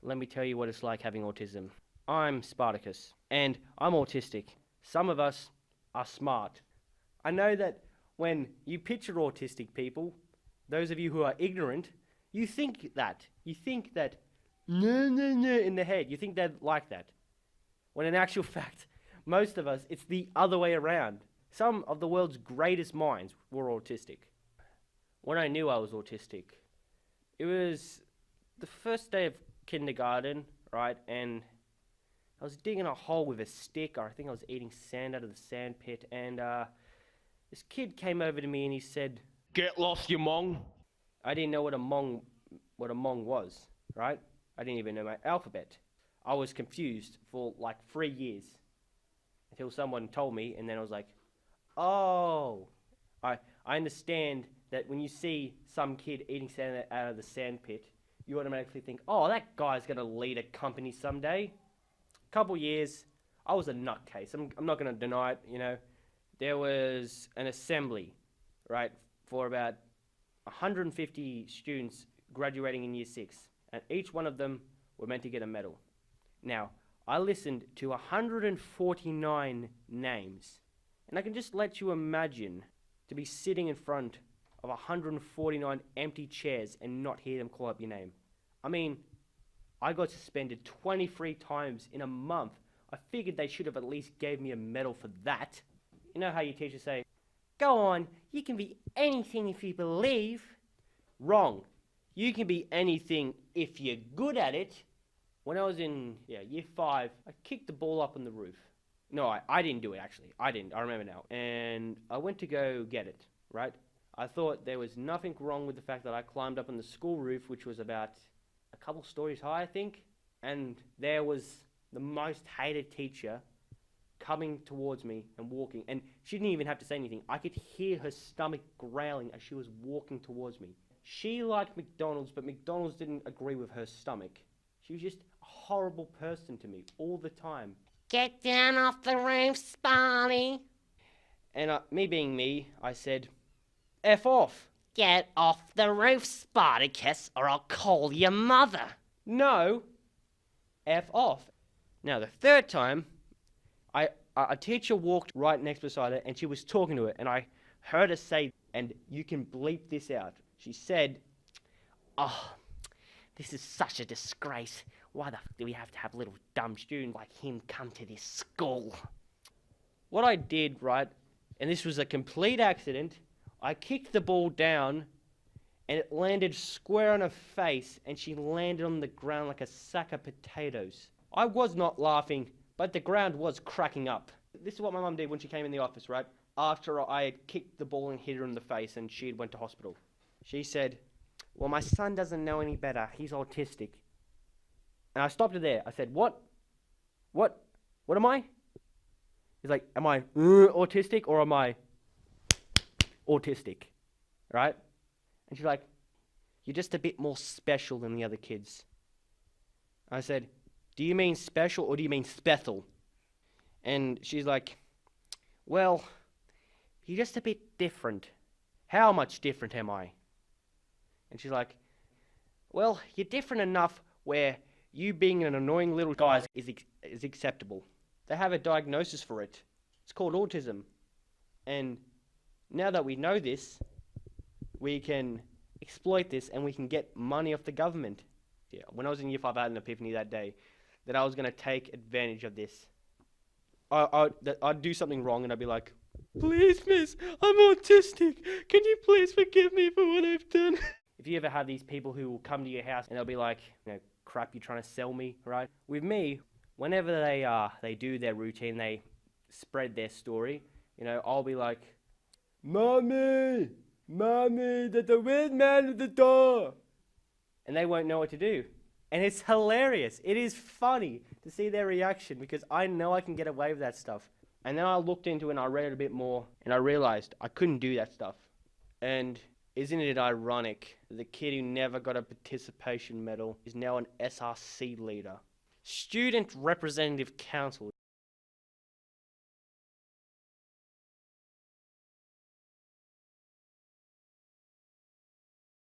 Let me tell you what it's like having autism. I'm Spartacus, and I'm autistic. Some of us are smart. I know that when you picture autistic people, those of you who are ignorant, you think that. You think that, no, no, no, in the head. You think they're like that. When in actual fact, most of us, it's the other way around. Some of the world's greatest minds were autistic. When I knew I was autistic, it was the first day of kindergarten, right? And I was digging a hole with a stick, or I think I was eating sand out of the sand pit, and this kid came over to me and he said, "Get lost, you mong." I didn't know what a mong was, right? I didn't even know my alphabet. I was confused for like 3 years until someone told me, and then I was like, oh, I understand that when you see some kid eating sand out of the sand pit, you automatically think, oh, that guy's going to lead a company someday. Couple years, I was a nutcase. I'm not going to deny it, you know. There was an assembly, right, for about 150 students graduating in year 6, and each one of them were meant to get a medal. Now, I listened to 149 names, and I can just let you imagine to be sitting in front of 149 empty chairs and not hear them call up your name. I mean, I got suspended 23 times in a month. I figured they should have at least gave me a medal for that. You know how your teachers say, go on, you can be anything if you believe. Wrong. You can be anything if you're good at it. When I was in year 5, I kicked the ball up on the roof. No, I didn't do it, actually. I didn't. I remember now. And I went to go get it, right? I thought there was nothing wrong with the fact that I climbed up on the school roof, which was about a couple stories high, I think. And there was the most hated teacher coming towards me and walking. And she didn't even have to say anything. I could hear her stomach growling as she was walking towards me. She liked McDonald's, but McDonald's didn't agree with her stomach. She was just a horrible person to me all the time. Get down off the roof, Sparty. And me being me, I said, F off. Get off the roof, Spartacus, or I'll call your mother. No, F off. Now, the third time, a teacher walked right next beside her, and she was talking to her, and I heard her say, and you can bleep this out, she said, oh, this is such a disgrace. Why the f*** do we have to have a little dumb student like him come to this school? What I did, right, and this was a complete accident, I kicked the ball down, and it landed square on her face, and she landed on the ground like a sack of potatoes. I was not laughing, but the ground was cracking up. This is what my mum did when she came in the office, right? After I had kicked the ball and hit her in the face, and she went to hospital. She said, well, my son doesn't know any better. He's autistic. And I stopped her there. I said, what? What am I? He's like, am I autistic or am I autistic? Right? And she's like, you're just a bit more special than the other kids. I said, do you mean special or do you mean special? And she's like, well, you're just a bit different. How much different am I? And she's like, well, you're different enough where you being an annoying little guy is acceptable. They have a diagnosis for it. It's called autism. And now that we know this, we can exploit this and we can get money off the government. Yeah, when I was in year 5, I had an epiphany that day that I was going to take advantage of this. I'd do something wrong and I'd be like, please, miss, I'm autistic. Can you please forgive me for what I've done? If you ever have these people who will come to your house and they'll be like, you know, crap, you're trying to sell me, right? With me, whenever they do their routine, they spread their story, you know, I'll be like, Mommy, there's a weird man at the door. And they won't know what to do. And it's hilarious. It is funny to see their reaction because I know I can get away with that stuff. And then I looked into it and I read it a bit more and I realized I couldn't do that stuff. And isn't it ironic that the kid who never got a participation medal is now an SRC leader? Student Representative Council.